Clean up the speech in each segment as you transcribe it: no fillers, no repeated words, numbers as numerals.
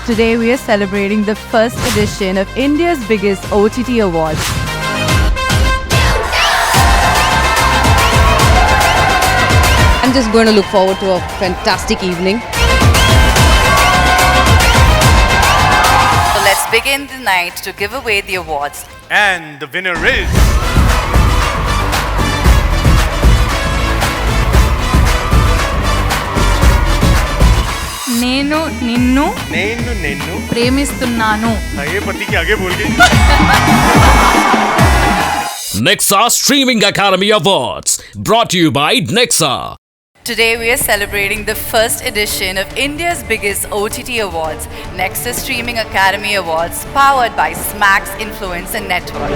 Today we are celebrating the first edition of India's biggest OTT awards. I'm just going to look forward to a fantastic evening. So let's begin the night to give away the awards. And the winner is... నేను నిన్ను నేను ప్రేమిస్తున్నాను. ये पति के आगे बोल गई. Nexa Streaming Academy Awards, brought to you by Nexa. Today we are celebrating the first edition of India's biggest OTT awards, Nexus Streaming Academy Awards, powered by Smax Influencer Network.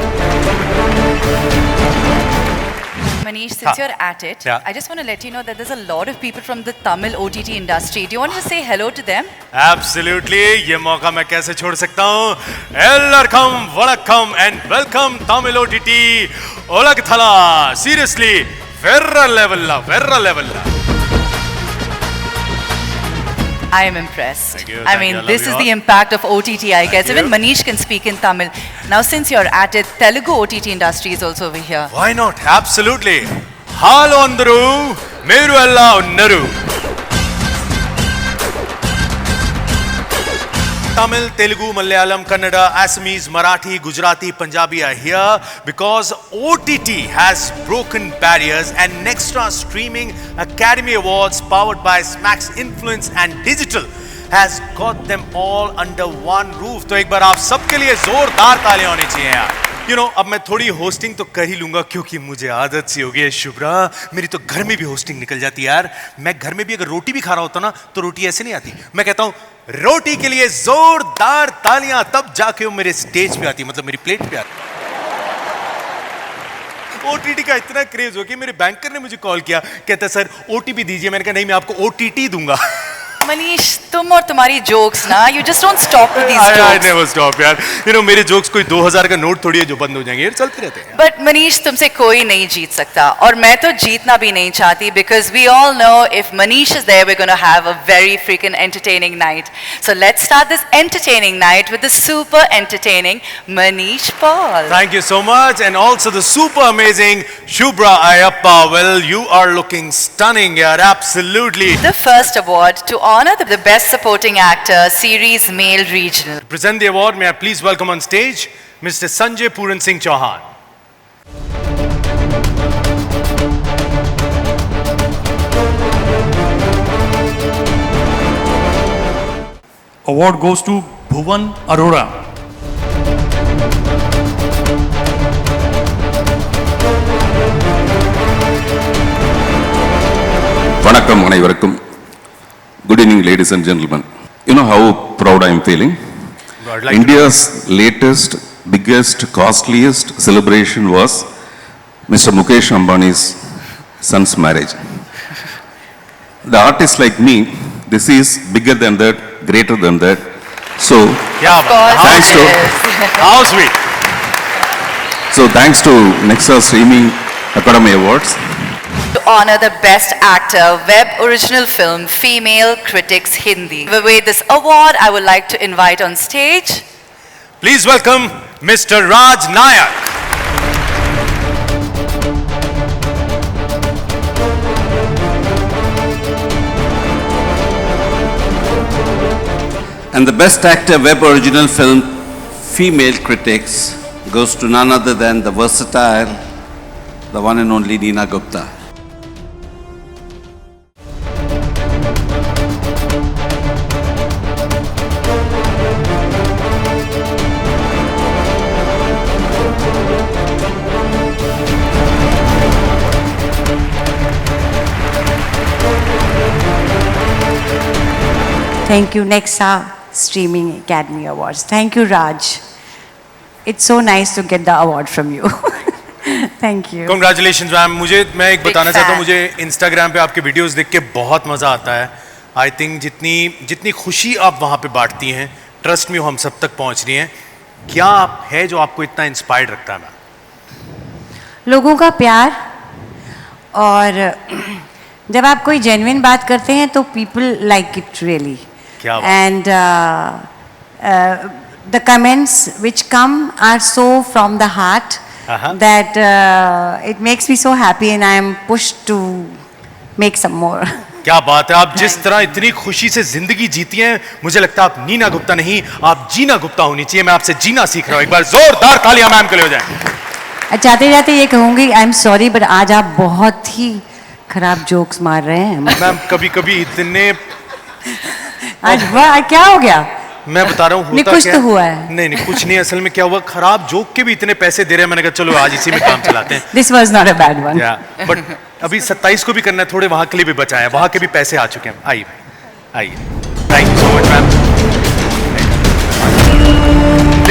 Manish, since you're at it, Yeah. I just want to let you know that there's a lot of people from the Tamil OTT industry. Do you want to say hello to them? Absolutely. ये मौका मैं कैसे छोड़ सकता हूँ? Ellarkam, Vanakkam and welcome Tamil OTT. Olagthala. Seriously, verra level la. I am impressed. Thank you, I thank mean, you. I this love is you the all. impact of OTT, I guess. you. Even Manish can speak in Tamil. Now, since you're at it, Telugu OTT industry is also over here. Why not? Absolutely. Hello andaru, meeru ella unnaru. Tamil, Telugu, Malayalam, Kannada, Assamese, Marathi, Gujarati, Punjabi are here because OTT has broken barriers and Nextra Streaming Academy Awards powered by Smax Influence and Digital has got them all under one roof. तो एक बार आप सबके लिए जोरदार तालियां होनी चाहिए यार. You know, अब मैं थोड़ी होस्टिंग तो कर ही लूंगा क्योंकि मुझे आदत सी हो गई है शुभ्रा. मेरी तो घर में भी होस्टिंग निकल जाती है यार. मैं घर में भी अगर रोटी भी खा रहा होता ना तो रोटी ऐसे नहीं आती. मैं कहता हूँ रोटी के लिए जोरदार तालियां, तब जाके वो मेरे स्टेज पे आती, मतलब मेरी प्लेट पे आती. ओटीटी का इतना क्रेज हो कि मेरे बैंकर ने मुझे कॉल किया, कहता सर ओटीपी दीजिए. मैंने कहा नहीं, मैं आपको ओटीटी दूंगा. Manish, तुम और तुम्हारी jokes ना, you just don't stop with these I jokes. never stop यार. You know, मेरे जोक्स कोई 2000 का नोट थोड़ी है जो बंद हो जाएंगे. ये चलते रहते हैं. But Manish, तुमसे कोई नहीं जीत सकता और मैं तो जीतना भी नहीं चाहती because we all know if Manish is there, we're going to have a very freaking entertaining night. So let's start this entertaining night with the super entertaining Manish Paul. Thank you so much, and also the super amazing Shubhra Ayappa. Well, you are looking stunning, yaar. Absolutely. The first award to honor the best supporting actor, series male regional. To present the award, may I please welcome on stage Mr. Sanjay Puran Singh Chauhan. Award goes to Bhuvan Arora. வணக்கம் அனைவருக்கும். Good evening, ladies and gentlemen. You know how proud I am feeling? I'd like India's latest, biggest, costliest celebration was Mr. Mukesh Ambani's son's marriage. The artist like me, this is bigger than that, greater than that. So, Yeah, course Thanks it to- is. how sweet. thanks to Nexa Streaming Academy Awards. To honor the best actor, web original film, female critics Hindi. To give away this award, I would like to invite on stage Please welcome Mr. Raj Nayak. And the best actor web original film female critics goes to none other than the versatile, the one and only Neena Gupta. Thank you, Nexa Streaming Academy Awards. Thank you, Raj. It's so nice to get the award from you. Thank you. Congratulations ma'am. मैं एक Big बताना चाहता हूँ, fan. मुझे Instagram पे आपके videos देख के बहुत मज़ा आता है. आई थिंक जितनी खुशी आप वहाँ पे बांटती हैं, ट्रस्ट में हम सब तक पहुँच रही हैं. क्या है जो आपको इतना इंस्पायर्ड रखता है मैम? लोगों का प्यार, और जब आप कोई जेन्युइन बात करते हैं तो पीपल लाइक इट रियली. क्या बात. And the comments which come are so from the heart that it makes me so happy and I am pushed to make some more. क्या बात है, आप जिस तरह इतनी खुशी से जिंदगी जीती हैं, मुझे लगता है आप नीना गुप्ता नहीं, आप जीना गुप्ता होनी चाहिए। मैं आपसे जीना सीख रहा हूं। एक बार जोरदार तालियां मैम के लिए हो जाए। जाते जाते ये कहूंगी, आई एम सॉरी बट आज आप बहुत ही खराब जोक्स मार रहे हैं। मैम कभी कभी इतने आज क्या हो गया? मैं बता रहा हूँ कुछ तो हुआ है। नहीं कुछ नहीं, असल में क्या हुआ, खराब जोक के भी इतने पैसे दे रहे हैं, मैंने कहा चलो आज इसी में काम चलाते हैं। This was not a bad one. But अभी 27 को भी करना है, थोड़े वहां के लिए भी बचा है, वहां के भी पैसे आ चुके हैं। आइए आइए, thank you so much ma'am.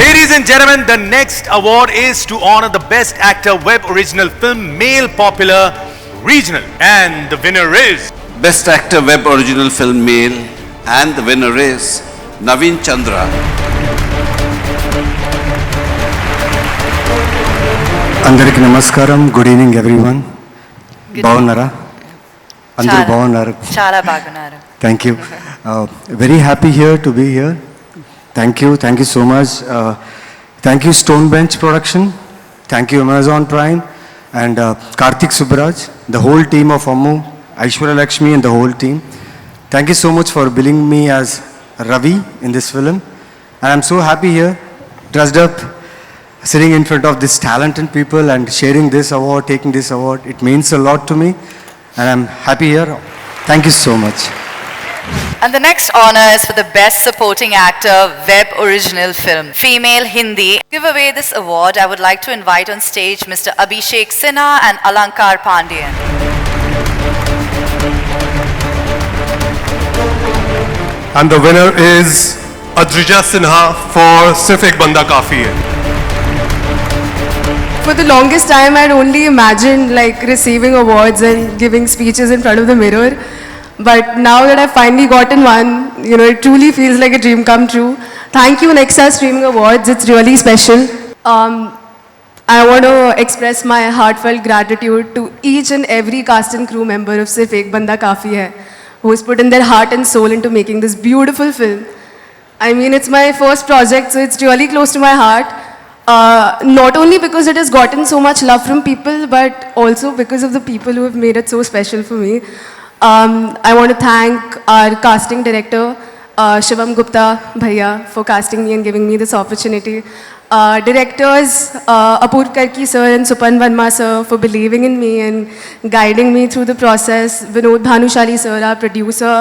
Ladies and gentlemen, the next award is to honor the best actor web original film male popular regional, and the winner is Best actor web original film male, and the winner is Naveen Chandra. అందరికి నమస్కారం, good evening everyone. బాగున్నారా? అందరూ బాగున్నారు? చాలా బాగున్నారు. Thank you. Very happy here to be here. Thank you so much. Thank you stone bench production, thank you Amazon Prime and Karthik Subbaraj, the whole team of Ammu, Aishwarya Lakshmi and the whole team. Thank you so much for billing me as Ravi in this film. And I'm so happy here, dressed up, sitting in front of this talented people and sharing this award, taking this award. It means a lot to me and I'm happy here. Thank you so much. And the next honor is for the best supporting actor web original film female Hindi. To give away this award, I would like to invite on stage Mr. Abhishek Sinha and Alankar Pandian. And the winner is Adrija Sinha for Sirf Ek Banda Kafi Hai. For the longest time, I'd only imagined like receiving awards and giving speeches in front of the mirror. But now that I've finally gotten one, it truly feels like a dream come true. Thank you, Nexa Streaming Awards. It's really special. I want to express my heartfelt gratitude to each and every cast and crew member of Sirf Ek Banda Kafi Hai, who has put in their heart and soul into making this beautiful film. I mean, it's my first project, so it's really close to my heart. Not only because it has gotten so much love from people, but also because of the people who have made it so special for me. I want to thank our casting director, Shivam Gupta Bhaiya, for casting me and giving me this opportunity. Directors, Apurv Karki sir and Supan Verma sir, for believing in me and guiding me through the process. Vinod Bhanushali sir, our producer.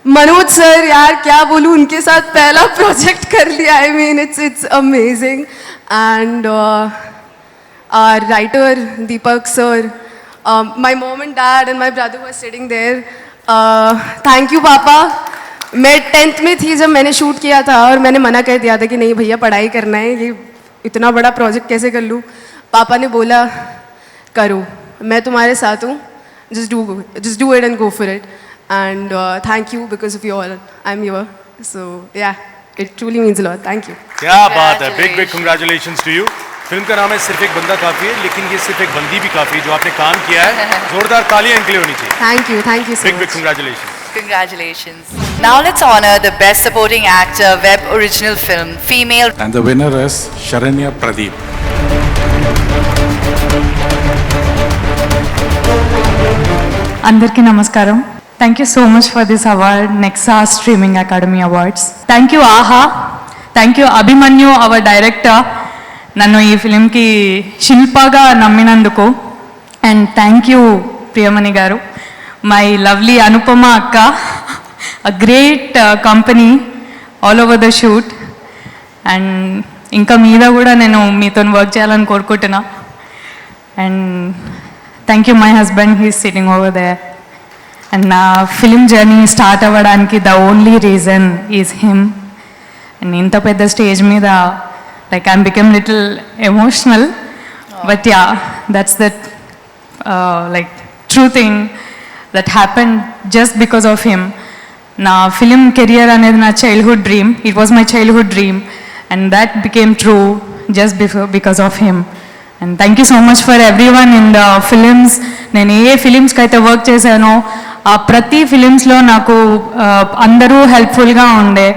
Manoj sir, यार क्या बोलूँ, उनके साथ पहला project कर लिया. I mean, it's amazing. And our writer, Deepak sir, my mom and dad and my brother who are sitting there. Thank you, Papa. मैं 10th में थी जब मैंने शूट किया था और मैंने मना कर दिया था कि नहीं भैया पढ़ाई करना है, ये इतना बड़ा प्रोजेक्ट कैसे कर लूँ. पापा ने बोला करो, मैं तुम्हारे साथ हूँ, just do it and go for it. And thank you, because of you all I'm here. So yeah, it truly means a lot. Thank you. क्या बात है, big congratulations to you. Film का नाम है सिर्फ एक बंदा काफी है, लेकिन ये सिर्फ एक बंदी भी काफी है जो आपने काम किया है. जोरदार तालियां इनके लिए होनी चाहिए. Thank you so big much. Congratulations. Now let's honor the best supporting actor web original film female. And the winner is Sharanya Pradeep. అందరికీ నమస్కారం. Thank you so much for this award, Nexa streaming academy awards. Thank you Aha, thank you Abhimanyu our director, నన్ను ఈ ఫిలింకి శిల్పగా నమ్మినందుకు. And thank you Priyamani garu, my lovely Anupama అక్క, a great company all over the shoot. And ఇంకా మీద కూడా నేను మీతో వర్క్ చేయాలని కోరుకుంటున్నా. And thank you my husband, he is sitting over there. And నా ఫిలిం జర్నీ స్టార్ట్ అవ్వడానికి the only reason is him. And ఇంత పెద్ద స్టేజ్ మీద like I'm become little emotional, but yeah, that's that like true thing that happened just because of him. నా film career అనేది నా childhood dream, it was my childhood dream, and that became true just because of him. And thank you so much for every one in the films. నేను ఏ ఫిలిమ్స్కి అయితే work చేశానో ఆ ప్రతి ఫిలిమ్స్లో నాకు అందరూ హెల్ప్ఫుల్గా ఉండే.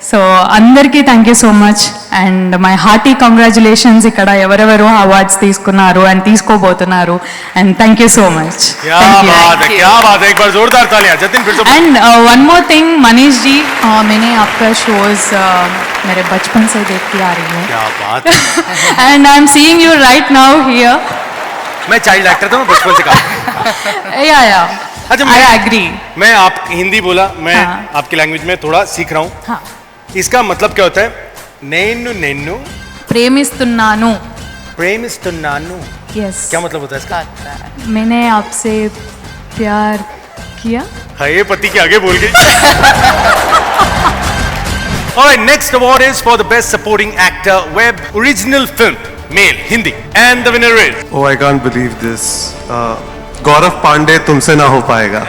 సో అందరికీ thank you so much and my hearty congratulations ఇక్కడ ఎవరెవరు అవార్డ్స్ తీసుకున్నారు అండ్ తీసుకోబోతున్నారు and thank you so much क्या बात है, क्या बात है, एक बार जोरदार तालियां। जतिन फिर से and one more thing Manish ji मैंने आपका शोज मेरे बचपन से देखती आ रही हूँ क्या बात and I am seeing you right now here मैं चाइल्ड एक्टर था, मैं बचपन से काम या अच्छा आई मैं एग्री मैं आप हिंदी बोला, मैं हाँ। आपकी लैंग्वेज में थोड़ा सीख रहा हूँ। हाँ इसका मतलब क्या होता है? नेन्नु नेन्नु ప్రేమిస్తున్నాను प्रेमिस्तुन्नानु, यस क्या मतलब होता है इसका? मैंने आपसे प्यार किया हाँ, ये पति के आगे बोल गई। Alright, next award is for the best supporting actor web original film male Hindi, and the winner is Oh, I can't believe this. गौरव पांडे, तुमसे ना हो पाएगा.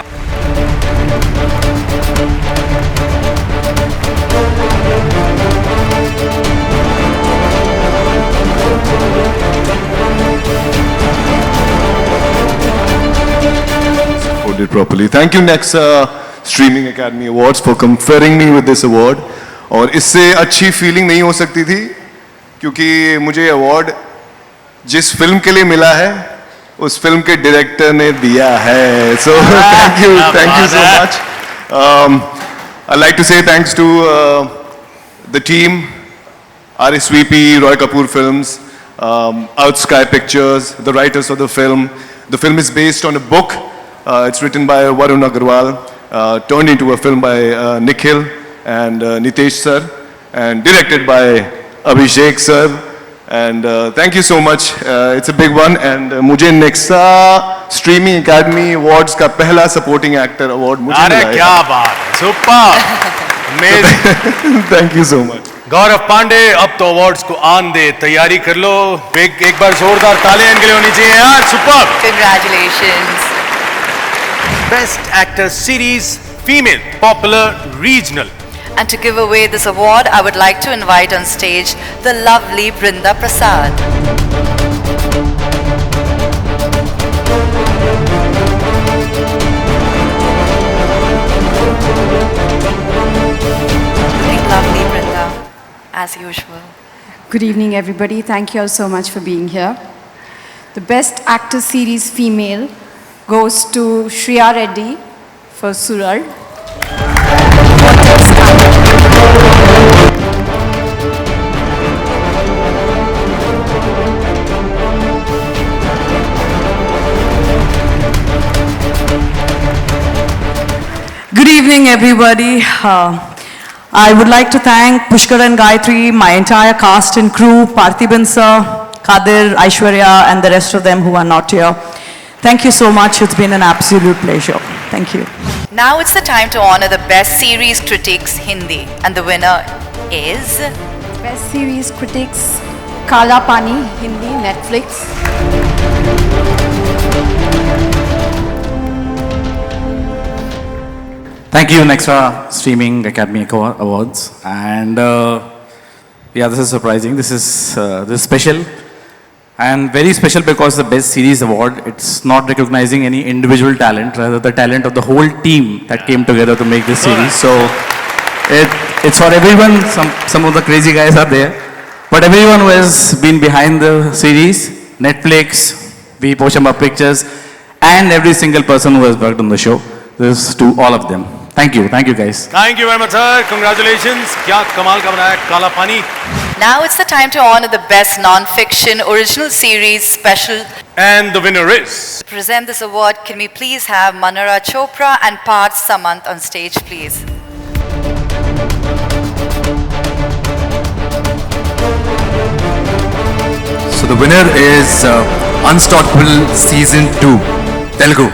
It properly. Thank you Nexa Streaming Academy Awards for conferring me with this award. और इससे अच्छी feeling नहीं हो सकती थी क्योंकि मुझे अवार्ड जिस फिल्म के लिए मिला है उस फिल्म के डायरेक्टर ने दिया है. So thank you so much. I'd like to say thanks to the team, RSVP, Roy Kapoor Films, Outsky Pictures, the writers of the film. The film is based on a book. It's written by Varun Agarwal, turned into a film by Nikhil and Nitesh sir, and directed by Abhishek sir. And thank you so much. It's a big one. And मुझे Nexa Streaming Academy Awards का पहला supporting actor award मुझे अरे मिला है. क्या बात, super, amazing. Thank you so much. गौरव पांडे, अब तो अवार्ड्स को आन दे, तैयारी कर लो। एक बार जोरदार तालियां इनके लिए होनी चाहिए यार, super. Congratulations. Best Actor Series Female Popular Regional. And to give away this award, I would like to invite on stage the lovely Brinda Prasad. Looking lovely, Brinda, as usual. Good evening, everybody. Thank you all so much for being here. The Best Actor Series Female goes to Shriya Reddy for Sural. Good evening, everybody. I would like to thank Pushkar and Gayatri, my entire cast and crew, Parthiban sir, Kadir, Aishwarya, and the rest of them who are not here. Thank you so much. It's been an absolute pleasure. Thank you. Now it's the time to honor the Best Series Critics Hindi, and the winner is Best Series Critics, Kala Pani, Hindi, Netflix. Thank you, Nexa Streaming Academy Awards. And yeah, this is surprising. This is special. And very special because the Best Series Award, it's not recognizing any individual talent, rather the talent of the whole team that came together to make this series. So it's for everyone. Some of the crazy guys are there. But everyone who has been behind the series, Netflix, V. Pochamba Pictures, and every single person who has worked on the show. This is to all of them. Thank you guys. Thank you very much, sir. Congratulations. क्या कमाल का बनाया काला पानी. Now it's the time to honor the Best Non-Fiction Original Series Special. And the winner is. To present this award, can we please have Manara Chopra and Parth Samant on stage, please? So the winner is Unstoppable Season 2, Telugu.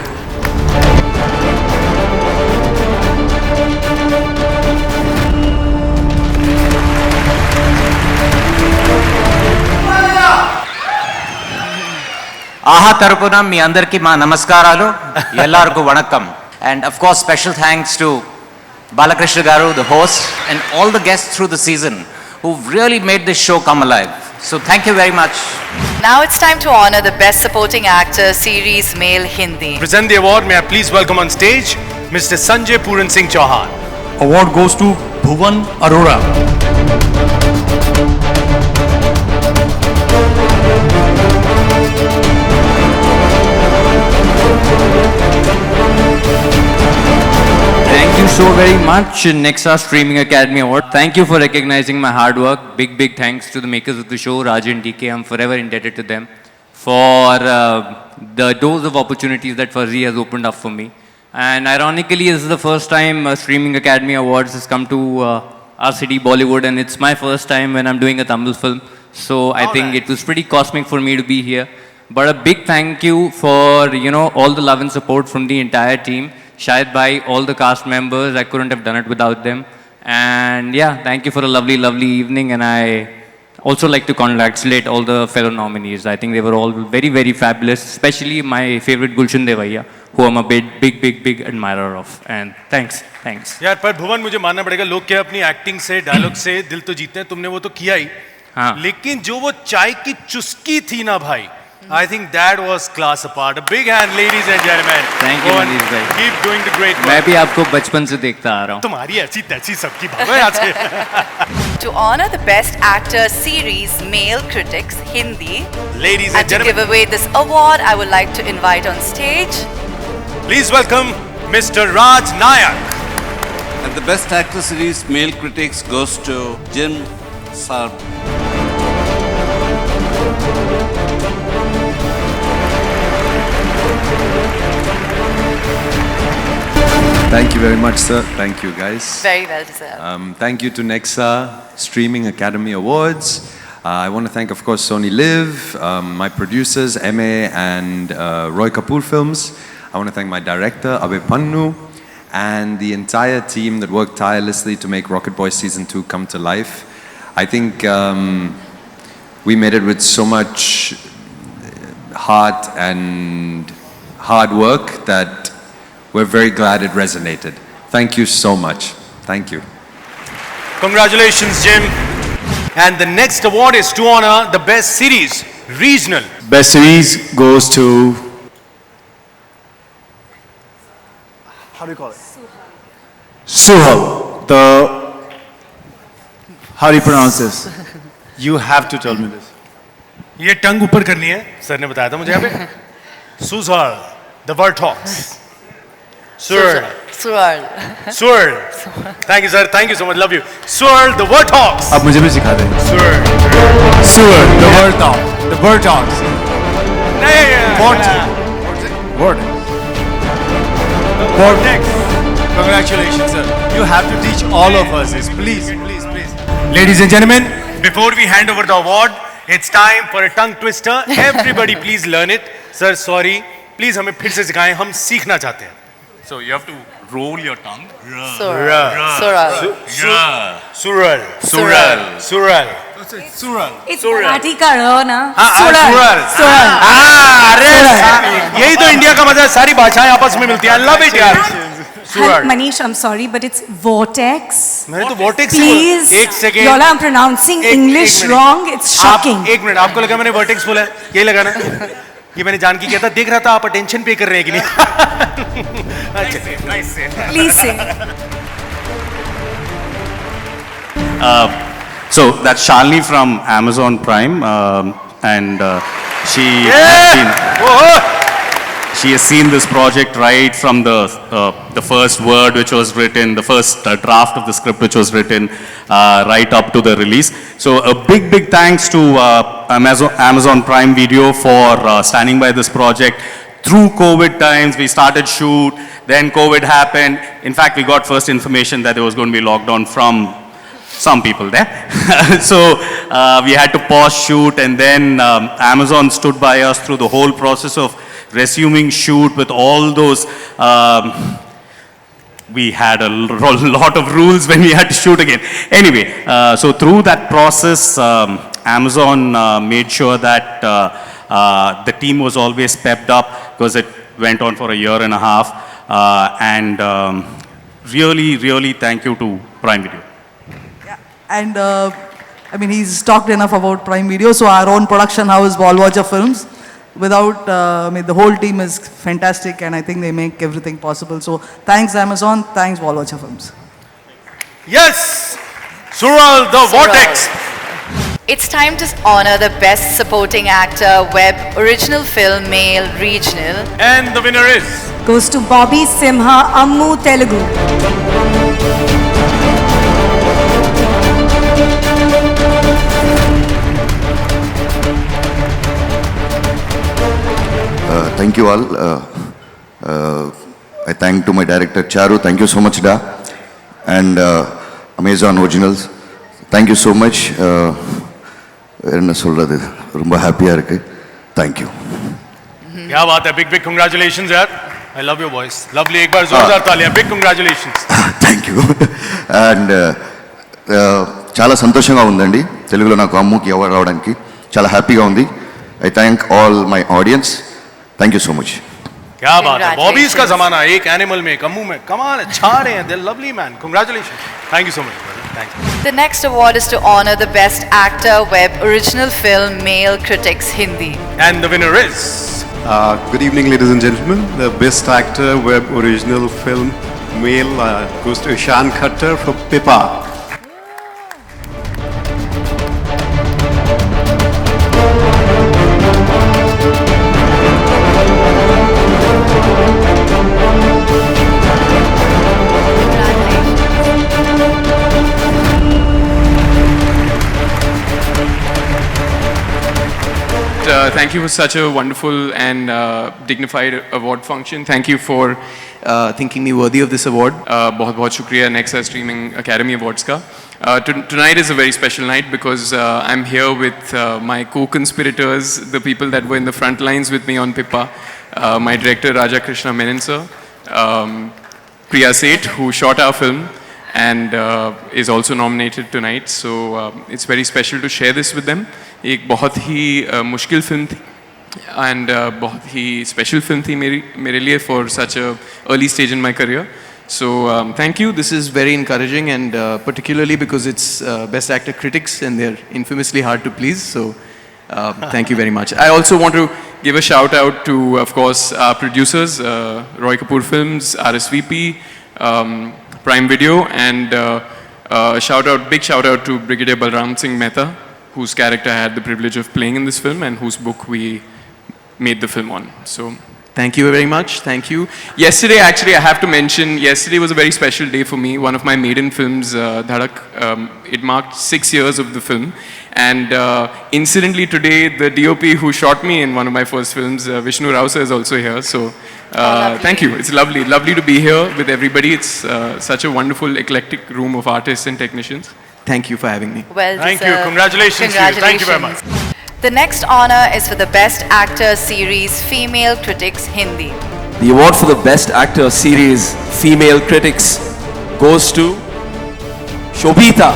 ఆహా తరపున మీ అందరికీ మా నమస్కారాలు ఎల్లరికూ వణక్కం and of course special thanks to Balakrishna garu the host and all the guests through the season who really made this show come alive so thank you very much. Now it's time to honor the Best Supporting Actor Series Male Hindi. Present the award. May I please welcome on stage Mr. Sanjay Puran Singh Chauhan. Award goes to Bhuvan Arora. Thank you so very much, Nexa Streaming Academy Award. Thank you for recognizing my hard work. Big thanks to the makers of the show, Raj and DK. I'm forever indebted to them for the doors of opportunities that Fuzzy has opened up for me. And ironically, this is the first time Streaming Academy Awards has come to our city, Bollywood, and it's my first time when I'm doing a Tamil film. So I think it was pretty cosmic for me to be here. But a big thank you for, all the love and support from the entire team. Shahid Bhai, all the cast members, I couldn't have done it without them. And yeah, thank you for a lovely, lovely evening. And I also like to congratulate all the fellow nominees. I think they were all very, very fabulous, especially my favorite Gulshan Devaiya, who I'm a big admirer of. And thanks. यार पर भुवन मुझे मानना पड़ेगा, लोग क्या अपनी acting से, dialogue से दिल तो जीतते हैं, तुमने वो तो किया ही, लेकिन जो वो चाय की चुस्की थी ना भाई, I think that was class apart. A big hand, ladies and gentlemen. Thank you, Manish bhai. Keep doing the great work. मैं भी आपको बचपन से देखता आ रहा हूँ. तुम्हारी ऐसी तैसी सबकी भावना आज से. To honor the Best Actor Series Male Critics Hindi, ladies and gentlemen, to give away this award, I would like to invite on stage. Please welcome Mr. Raj Nayak. And the Best Actor Series Male Critics goes to Jim Sarb. Thank you very much, sir. Thank you, guys. Very well deserved. Thank you to Nexa Streaming Academy Awards. I want to thank, of course, Sony Live, my producers, M.A. and Roy Kapoor Films. I want to thank my director, Abhay Pannu, and the entire team that worked tirelessly to make Rocket Boy Season 2 come to life. I think we made it with so much heart and hard work that we're very glad it resonated. Thank you so much. Thank you. Congratulations, Jim. And the next award is to honor the Best Series Regional. Best series goes to... How do you call it? Suhal. How do you pronounce this? You have to tell me this. ये टंग ऊपर करनी है, sir ने बताया था मुझे यहाँ पे. Suhal, the Vartox. Swirl. Thank you, sir. Thank you so much. Love you. Swirl, the Vartox. अब मुझे भी सिखा दें. Swirl, the Vartox. The Vartox. Vortex. Congratulations, sir. You have to teach all of us this, please. Ladies and gentlemen, before we hand over the award, it's time for a tongue twister. Everybody, please learn it. Sir, sorry. Please हमें फिर से सिखाएं. हम सीखना चाहते हैं. So you have to roll your tongue. Sural. It's Marathi ka ra na. Sural. अरे यही तो इंडिया का मजा है. सारी भाषाएं आपस में मिलती हैं. I love it यार. Manish, I'm sorry, but it's vortex. मैंने तो vortex Please, एक second. y'all are pronouncing English wrong. It's shocking. एक मिनट, आपको लगा मैंने vortex बोला है? यही लगा ना? ये मैंने जान की किया था. देख रहा था आप अटेंशन पे कर रहे हैं कि नहीं. Please say. So that's Shalini from Amazon Prime, and she has seen this project right from the first word which was written, the first draft of the script which was written, right up to the release. So a big thanks to Amazon Prime Video for standing by this project. Through COVID times, we started shoot, then COVID happened. In fact, we got first information that there was going to be lockdown from some people there. So we had to pause shoot, and then Amazon stood by us through the whole process of resuming shoot with all those. We had a lot of rules when we had to shoot again. Anyway, so through that process, Amazon made sure that the team was always pepped up, because it went on for a year and a half. And really thank you to Prime Video. And I mean, he's talked enough about Prime Video, so our own production house, Wallwatcher Films. Without, I mean, the whole team is fantastic, and I think they make everything possible. So thanks Amazon, thanks Wallwatcher Films. Yes, Sural the Vortex. It's time to honor the Best Supporting Actor, Web, Original Film, Male, Regional. And the winner is... Goes to Bobby Simha, Ammu, Telugu. Thank you all. I thank to my director Charu. Thank you so much, Da. And Amazon Originals. Thank you so much. என்ன சொல்றது ரொம்ப ஹாப்பியா இருக்கு. Thank you. क्या बात है, big congratulations यार. I love your voice. Lovely. एक बार जोरदार तालियां. Big congratulations. Thank you. And చాలా సంతోషంగా ఉందండి తెలుగులో నాకు అమ్ముకి అవార్డు రావడానికి చాలా హ్యాపీగా ఉంది. I thank all my audience. Thank you so much. क्या बात है, बॉबीज का जमाना, एक एनिमल में, कम्मू में, कमाल है, छा रहे हैं. They're lovely man. Congratulations. Thank you so much. Thank you. The next award is to honor the Best Actor, Web, Original Film, Male, Critics, Hindi. And the winner is... Good evening, ladies and gentlemen. The Best Actor, Web, Original Film, Male goes to Ishan Khattar for Pippa. Thank you for such a wonderful and dignified award function. Thank you for thinking me worthy of this award. बहुत shukriya Nexa Streaming Academy Awards ka. Tonight is a very special night because I'm here with my co-conspirators, the people that were in the front lines with me on Pippa, my director Raja Krishna Menon sir, Priya Seth, who shot our film and is also nominated tonight. So it's very special to share this with them. एक बहुत ही मुश्किल film थी and बहुत ही special film थी मेरे लिए for such a early stage in my career. So thank you. This is very encouraging and particularly because it's Best Actor critics and they're infamously hard to please. So thank you very much. I also want to give a shout out to, of course, our producers, Roy Kapoor Films, RSVP, Prime Video, and big shout out to Brigadier Balram Singh Mehta, whose character I had the privilege of playing in this film and whose book we made the film on. So thank you very much. Thank you. Yesterday, actually, I have to mention, yesterday was a very special day for me. One of my maiden films, Dhadak, it marked 6 years of the film. And incidentally today, the DOP who shot me in one of my first films, Vishnu Rao sir, is also here. So thank you. It's lovely to be here with everybody. It's such a wonderful, eclectic room of artists and technicians. Thank you for having me. Well Thank you. Congratulations to you. Thank you very much. The next honor is for the Best Actor Series, Female Critics, Hindi. The award for the Best Actor Series, Female Critics, goes to Shobhita.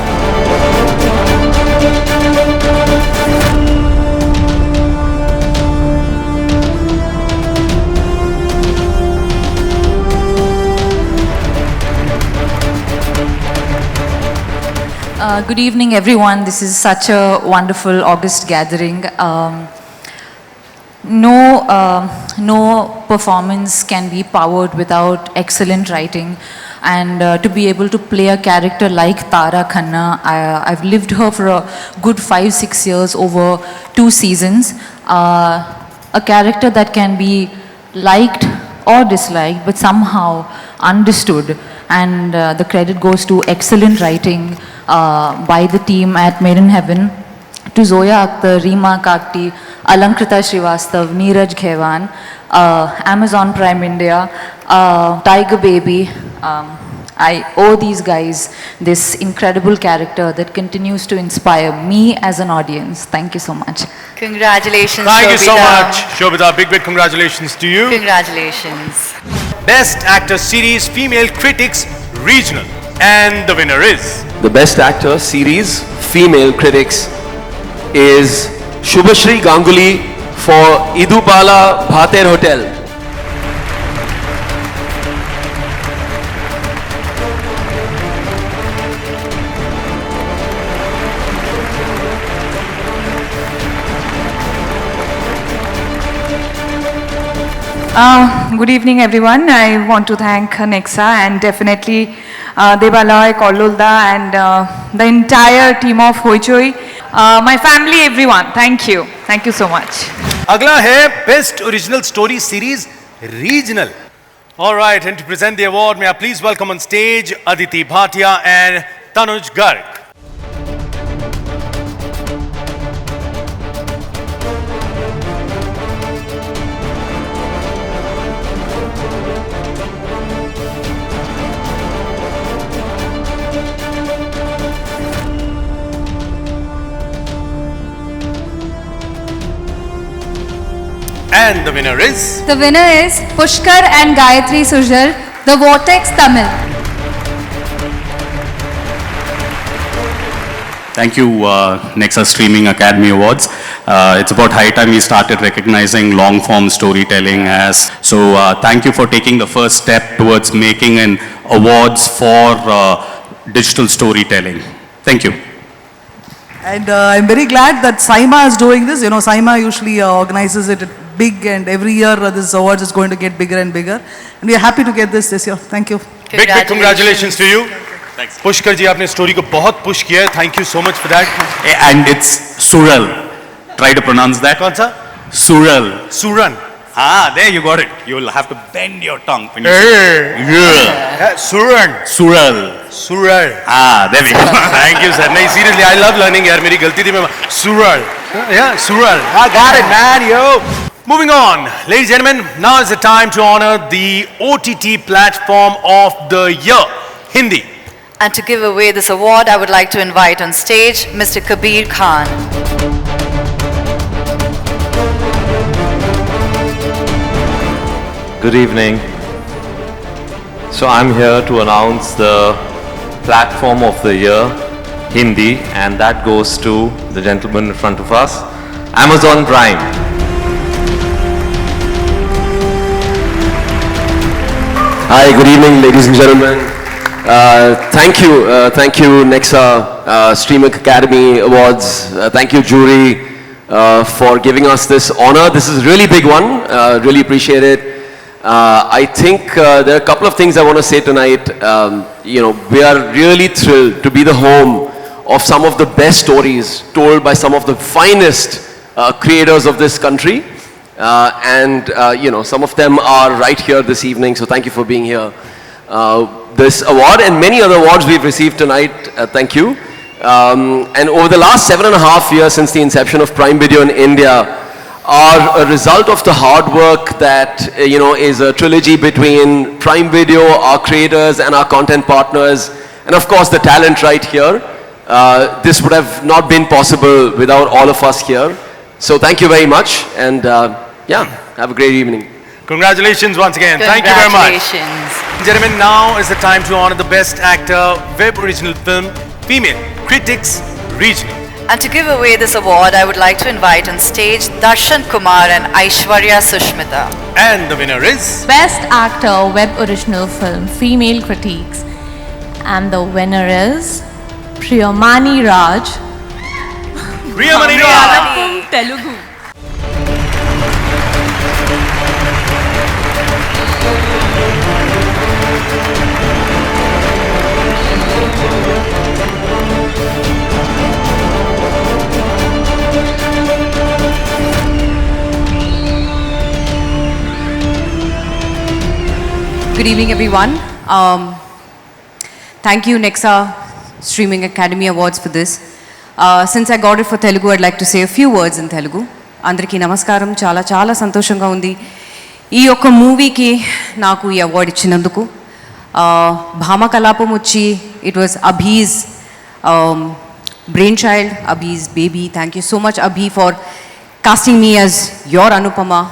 Good evening, everyone. This is such a wonderful August gathering. No performance can be powered without excellent writing. And to be able to play a character like Tara Khanna, I've lived her for a good 5-6 years over 2 seasons. A character that can be liked or disliked, but somehow understood. And the credit goes to excellent writing by the team at Made in Heaven, to Zoya Akhtar, Reema Kakti, Alankrita Srivastav, Neeraj Ghewan, Amazon Prime India, Tiger Baby. I owe these guys this incredible character that continues to inspire me as an audience. Thank you so much. Congratulations, Thank you so Shobhita. much, Shobhita. Big congratulations to you. Congratulations. Best Actor Series, Female Critics, Regional. And the winner is... The Best Actor Series, Female Critics, is Shubhashri Ganguly for Idupala Bhater Hotel. Good evening, everyone. I want to thank Nexa and definitely Devalay, Kollulda, and the entire team of Hoichoi. My family, everyone, thank you. Thank you so much. अगला है best original story series regional. All right, and to present the award, may I please welcome on stage Aditi Bhatia and Tanuj Garg. And the winner is? The winner is Pushkar and Gayatri Sujal, The Vortex Tamil. Thank you, Nexa Streaming Academy Awards. It's about high time we started recognizing long-form storytelling as. So thank you for taking the first step towards making an awards for digital storytelling. Thank you. And I'm very glad that SIMA is doing this. You know, SIMA usually organizes it big, and every year this awards is going to get bigger and bigger. And we are happy to get this year. Thank you. Big congratulations to you. Thanks. Pushkar ji, आपने story को बहुत push किया है. Thank you so much for that. And it's Sural. Try to pronounce that. कौन सा? Sural. Suran. Ah, there you got it. You'll have to bend your tongue when you Yeah. Suran. Sural. Sural. Ah, there we go. Thank you, sir. नहीं, seriously, I love learning यार. मेरी गलती थी मैं Sural. Yeah, Sural. I got it, man, yo. Moving on, ladies and gentlemen, now is the time to honor the OTT platform of the year, Hindi. And to give away this award, I would like to invite on stage Mr. Kabir Khan. Good evening. So I'm here to announce the platform of the year, Hindi, and that goes to the gentleman in front of us, Amazon Prime. Hi, good evening, ladies and gentlemen. Thank you, Nexa Streaming Academy Awards. Thank you, jury, for giving us this honor. This is a really big one. Really appreciate it. I think there are a couple of things I want to say tonight. You know, we are really thrilled to be the home of some of the best stories told by some of the finest creators of this country. You know, some of them are right here this evening, so thank you for being here. This award and many other awards we've received tonight, thank you. And over the last 7.5 years since the inception of Prime Video in India are a result of the hard work that, you know, is a trilogy between Prime Video, our creators and our content partners, and of course the talent right here. This would have not been possible without all of us here. So thank you very much, and yeah, have a great evening. Congratulations once again. Thank you very much. Gentlemen, now is the time to honor the Best Actor, Web Original Film, Female Critics, Regional. And to give away this award, I would like to invite on stage Darshan Kumar and Aishwarya Sushmita. And the winner is? Best Actor, Web Original Film, Female Critiques. And the winner is Priyamani Raj. Priyamani Raj. Telugu. Good evening, everyone. Thank you, Nexa Streaming Academy Awards for this. Since I got it for Telugu, I'd like to say a few words in Telugu. Andariki namaskaram, chala chala santoshanga undi. Ee yokka movie ki naaku ee award ichinanduku. Bhama Kalapam Uchi, it was Abhi's brainchild, Abhi's baby. Thank you so much, Abhi, for casting me as your Anupama.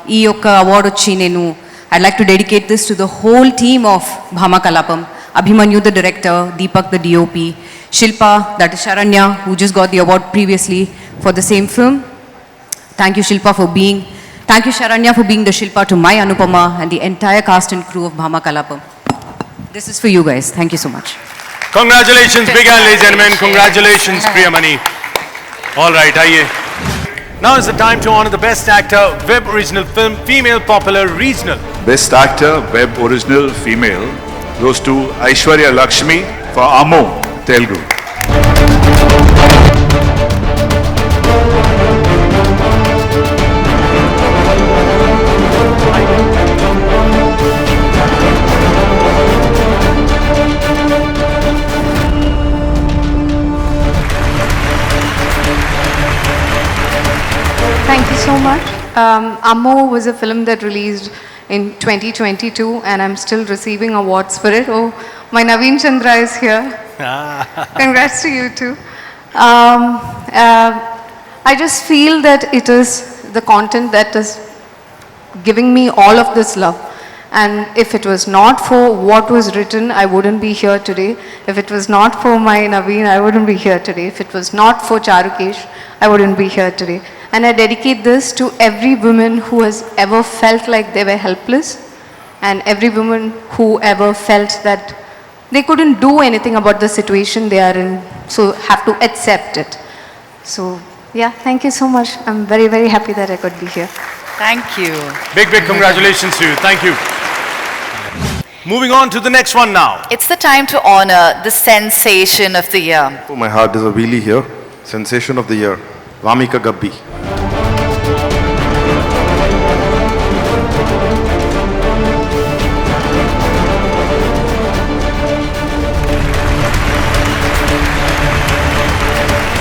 Ee yokka award uchi nenu I'd like to dedicate this to the whole team of Bhama Kalapam. Abhimanyu, the director, Deepak, the DOP, Shilpa, that is Sharanya, who just got the award previously for the same film. Thank you, thank you, Sharanya, for being the Shilpa to my Anupama and the entire cast and crew of Bhama Kalapam. This is for you guys. Thank you so much. Congratulations, big hand, ladies and gentlemen. Congratulations, Priyamani. All right, aye. Now is the time to honor the Best Actor, Web Original Film, Female Popular Regional. Best Actor, Web Original Female, goes to Aishwarya Lakshmi for Ammu, Telugu. Thank you so much. Ammo was a film that released in 2022 and I'm still receiving awards for it. Oh, my Naveen Chandra is here. Congrats to you too. I just feel that it is the content that is giving me all of this love. And if it was not for what was written, I wouldn't be here today. If it was not for my Naveen, I wouldn't be here today. If it was not for Charukesh, I wouldn't be here today. And I dedicate this to every woman who has ever felt like they were helpless and every woman who ever felt that they couldn't do anything about the situation they are in, so have to accept it. So yeah, thank you so much. I'm very, very happy that I could be here. Thank you. Big congratulations to you. Thank you. Moving on to the next one now. It's the time to honor the sensation of the year. My heart is a wheelie here. Sensation of the year, Vamika Gabbi.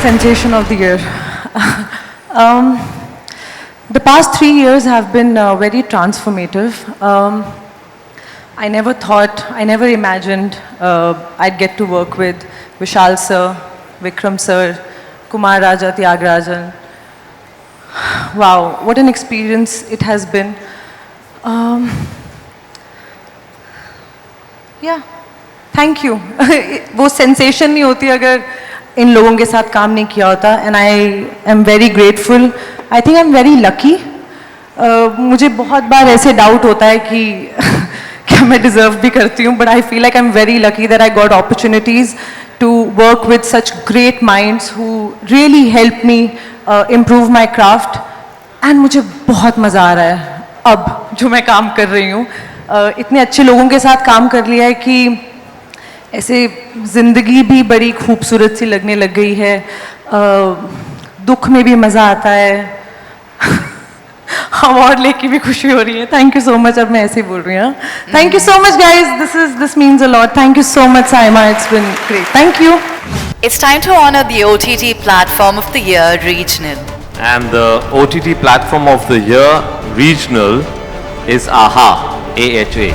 Sensation of the year. The past 3 years have been very transformative. I never thought, I never imagined I'd get to work with Vishal sir, Vikram sir, Kumar Raja, Tyagarajan. Wow, what an experience it has been. Yeah, thank you. वो sensation नहीं होती अगर इन लोगों के साथ काम नहीं किया होता, and I am very grateful. I think I'm very lucky. मुझे बहुत बार ऐसे doubt होता है कि क्या मैं deserve भी करती हूँ, but I feel like I'm very lucky that I got opportunities to work with such great minds who really helped me improve my craft, and मुझे बहुत मज़ा आ रहा है अब जो मैं काम कर रही हूँ. इतने अच्छे लोगों के साथ काम कर लिया है कि ऐसे ज़िंदगी भी बड़ी खूबसूरत सी लगने लग गई है. दुख में भी मज़ा आता है. अवार्ड लेके भी खुशी हो रही है. Thank you so much. अब मैं ऐसे ही बोल रही हूँ. Thank you so much guys. This means a lot. Thank you so much Saima. It's been great. Thank you. It's time to honor the OTT platform of the year, Regional. And the OTT platform of the year, Regional, is AHA, AHA.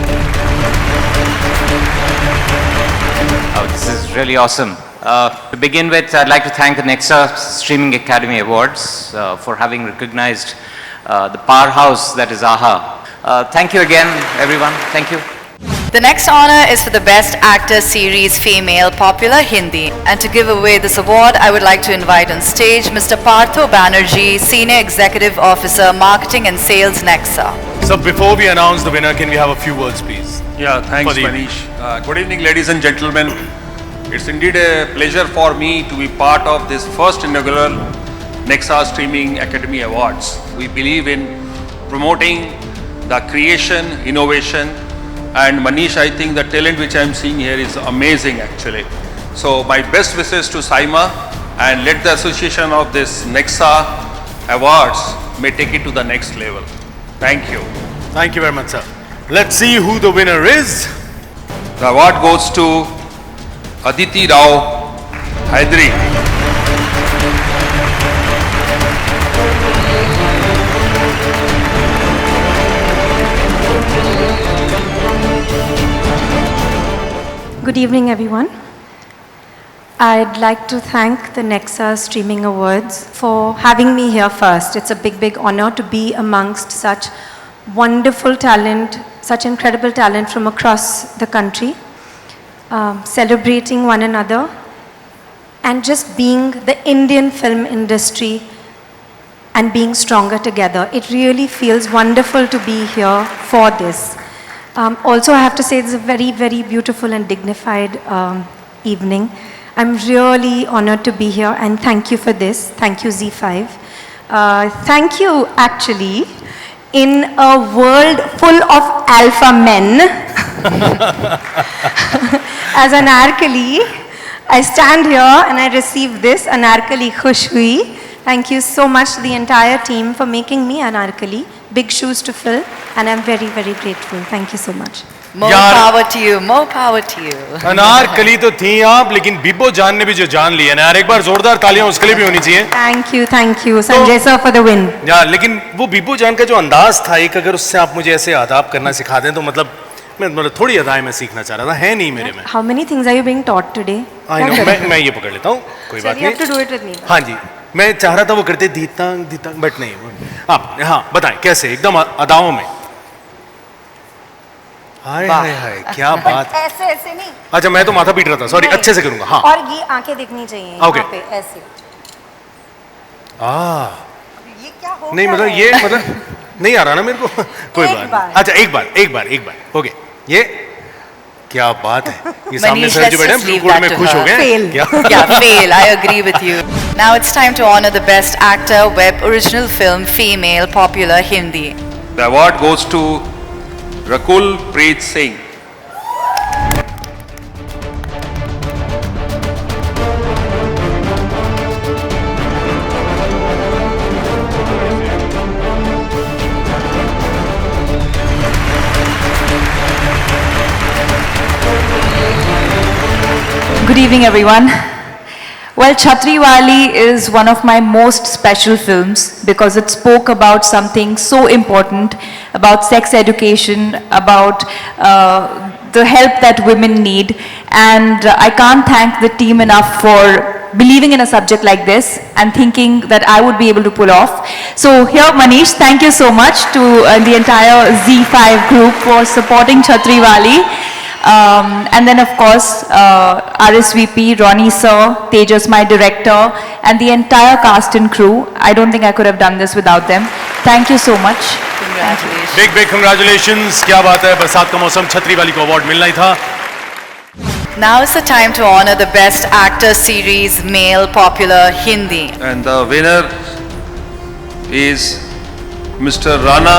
Oh, this is really awesome. To begin with, I'd like to thank the Nexa Streaming Academy Awards for having recognized the powerhouse that is AHA. Thank you again, everyone. Thank you. The next honor is for the Best Actor Series Female Popular Hindi. And to give away this award, I would like to invite on stage Mr. Partho Banerjee, Senior Executive Officer, Marketing and Sales, Nexa. So before we announce the winner, can we have a few words, please? Yeah, thanks, Manish. Good evening, ladies and gentlemen. It's indeed a pleasure for me to be part of this first inaugural Nexa Streaming Academy Awards. We believe in promoting the creation, innovation, and Manish, I think the talent which I am seeing here is amazing actually. So my best wishes to Saima, and let the association of this Nexa Awards may take it to the next level. Thank you. Thank you very much, sir. Let's see who the winner is. The award goes to Aditi Rao Hydari. Good evening, everyone. I'd like to thank the Nexa Streaming Awards for having me here first. It's a big, big honor to be amongst such wonderful talent, such incredible talent from across the country, celebrating one another, and just being the Indian film industry and being stronger together. It really feels wonderful to be here for this. Also, I have to say, it's a very, very beautiful and dignified evening. I'm really honored to be here, and thank you for this. Thank you, Z5. Thank you, actually. In a world full of alpha men, As Anarkali, I stand here and I receive this Anarkali Khush Hui. Thank you so much to the entire team for making me Anarkali. Big shoes to fill, and I'm very, very grateful. Thank you so much. More power to you, more power to you. Anarkali तो थी आप, लेकिन बिब्बो जान ने भी जो जान ली है ना यार, एक बार जोरदार तालियां उसके लिए भी होनी चाहिए. Thank you, Sanjay sir for the win. यार लेकिन वो बिब्बो जान का जो अंदाज था, एक अगर उससे आप मुझे ऐसे आदाब करना सिखा दें तो मतलब मैं थोड़ी अदाएं मैं सीखना चाह रहा था, है नहीं मेरे में. How many things are you being taught today? I know, मैं ये पकड़ लेता हूँ, कोई बात You have to नहीं. do it with me. हाँ जी, मैं चाह रहा था वो करते दीतांग बट नहीं. आप हाँ बताएं कैसे एकदम अदाओं में. हाय हाय हाय क्या बात. ऐसे नहीं. अच्छा मैं तो माथा पीट रहा था, सॉरी. अच्छे से करूंगा. हाँ और ये आंखें दिखनी चाहिए. Okay. यहाँ पे ऐसे. ये क्या हो नहीं मतलब ये मतलब नहीं आ रहा ना मेरे को. कोई बात. अच्छा एक बार. ओके ये क्या बात है. ये सामने सर जो बैठे हैं ब्लू कोट में खुश हो गए. Yeah, fail. I agree with you. Now it's time to honor the best actor, web original film, female, popular, Hindi. The award goes to Rakul Preet Singh. Good evening, everyone. Well, Chhatriwali is one of my most special films because it spoke about something so important, about sex education, about the help that women need. And I can't thank the team enough for believing in a subject like this and thinking that I would be able to pull off. So here, Manish, thank you so much to the entire Z5 group for supporting Chhatriwali. And then of course, RSVP, Ronnie sir, Tejas my director, and the entire cast and crew. I don't think I could have done this without them. Thank you so much. Congratulations. Big congratulations. क्या बात है, बरसात का मौसम, छतरीवाली को award मिलना ही था. Now is the time to honor the best actor series, male, popular, Hindi. And the winner is Mr. Rana.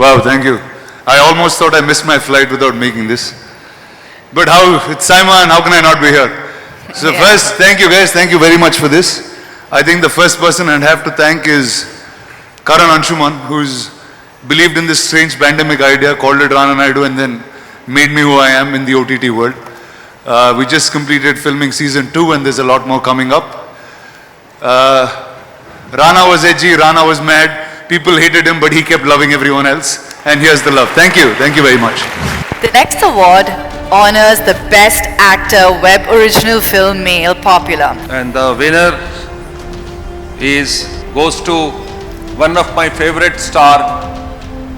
Wow, thank you. I almost thought I missed my flight without making this. But how, it's Simon, how can I not be here? So first, thank you guys, thank you very much for this. I think the first person I'd have to thank is Karan Anshuman, who's believed in this strange pandemic idea, called it Rana Naidu, and then made me who I am in the OTT world. We just completed filming season 2 and there's a lot more coming up. Rana was edgy, Rana was mad. People hated him, but he kept loving everyone else. And here's the love. Thank you very much. The next award honors the best actor, web original film, male, popular. And the winner goes to one of my favorite star,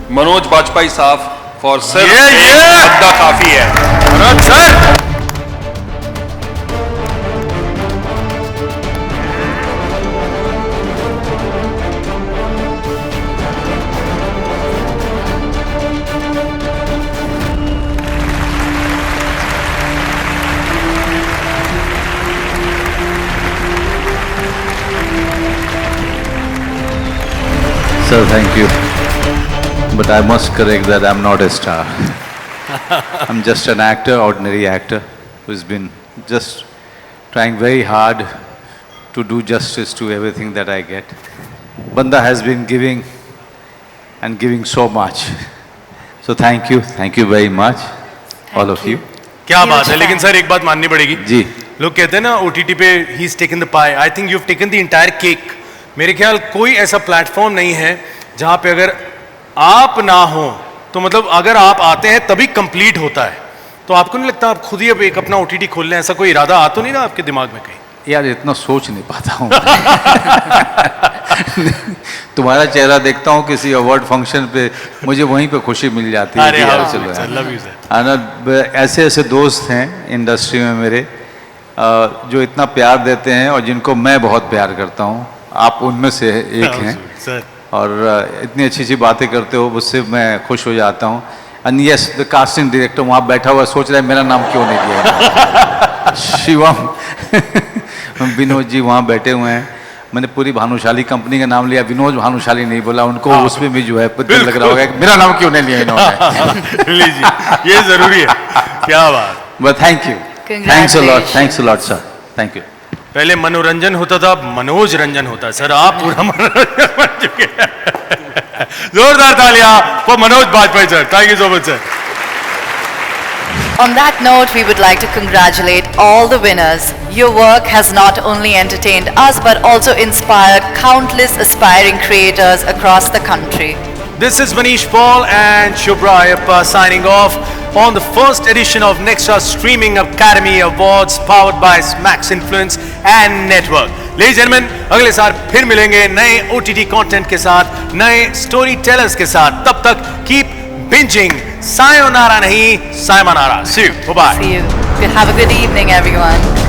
Manoj Bajpayee Saab, for Sir Adda Kafi Hai. Manoj sir! Sir, thank you. But I must correct that I'm not a star. I'm just an actor, ordinary actor, who's been just trying very hard to do justice to everything that I get. Banda has been giving and giving so much. So thank you very much, all of you. क्या बात है, लेकिन sir एक बात माननी पड़ेगी. जी. लोग कहते हैं ना OTT पे he's taken the pie. I think you've taken the entire cake. मेरे ख्याल कोई ऐसा प्लेटफॉर्म नहीं है जहाँ पे अगर आप ना हो तो मतलब अगर आप आते हैं तभी कंप्लीट होता है. तो आपको नहीं लगता आप खुद ही अब एक अपना OTT खोल लें, ऐसा कोई इरादा आ तो नहीं ना आपके दिमाग में कहीं? यार इतना सोच नहीं पाता हूँ. तुम्हारा चेहरा देखता हूँ किसी अवार्ड फंक्शन पे, मुझे वहीं पे खुशी मिल जाती है. ऐसे ऐसे दोस्त हैं इंडस्ट्री में मेरे जो इतना प्यार देते हैं और जिनको मैं बहुत प्यार करता हूँ. आप उनमें से एक हैं और इतनी अच्छी अच्छी बातें करते हो, उससे मैं खुश हो जाता हूँ. And yes, the casting director वहाँ बैठा हुआ सोच रहा है मेरा नाम क्यों नहीं दिया. शिवम विनोद जी वहाँ बैठे हुए हैं, मैंने पूरी भानुशाली कंपनी का नाम लिया, विनोद भानुशाली नहीं बोला, उनको उसमें भी जो है पता लग रहा होगा कि मेरा नाम क्यों नहीं लिया इन्होंने। लीजिए, ये जरूरी है, क्या बात। But thank you, thanks a lot sir, thank you. पहले मनोरंजन होता था, अब मनोज रंजन होता है सर, आप पूरा मनोरंजन बन चुके हैं। जोरदार तालियां for Manoj Bajpai sir. Thank you so much sir. On that note, we would like to congratulate all the winners. Your work has not only entertained us but also inspired countless aspiring creators across the country. This is Manish Paul and Shubhra Ayappa signing off on the first edition of Nextra Streaming Academy Awards powered by Smax Influence and Network. Ladies and gentlemen, अगले साल फिर मिलेंगे नए OTT content के साथ, नए story tellers के साथ. तब तक keep binging. Sayonara नहीं, sayonara. See you. Bye bye. See you. Have a good evening, everyone.